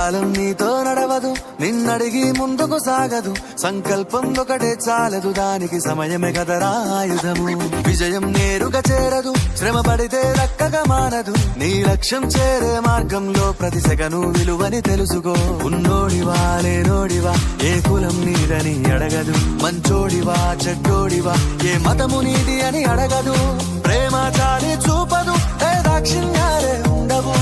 కాలం నీతో నడవదు, నిన్నడిగి ముందుకు సాగదు. సంకల్పం ఒకటే చాలదు, దానికి సమయమే కదరా ఆయుధము. విజయం నేరుగా చేరదు, శ్రమ పడితే దక్కగా మానదు. నీ లక్ష్యం చేరే మార్గంలో ప్రతి సెకను విలువని తెలుసుకో. ఉన్నోడివా లేనోడివా, ఏ కులం నీదని అడగదు. మంచోడివా చెడ్డోడివా, ఏ మతము నీది అని అడగదు. ప్రేమ చాలి చూపదు, ఏ దాక్షిణ్యాలే ఉండవు.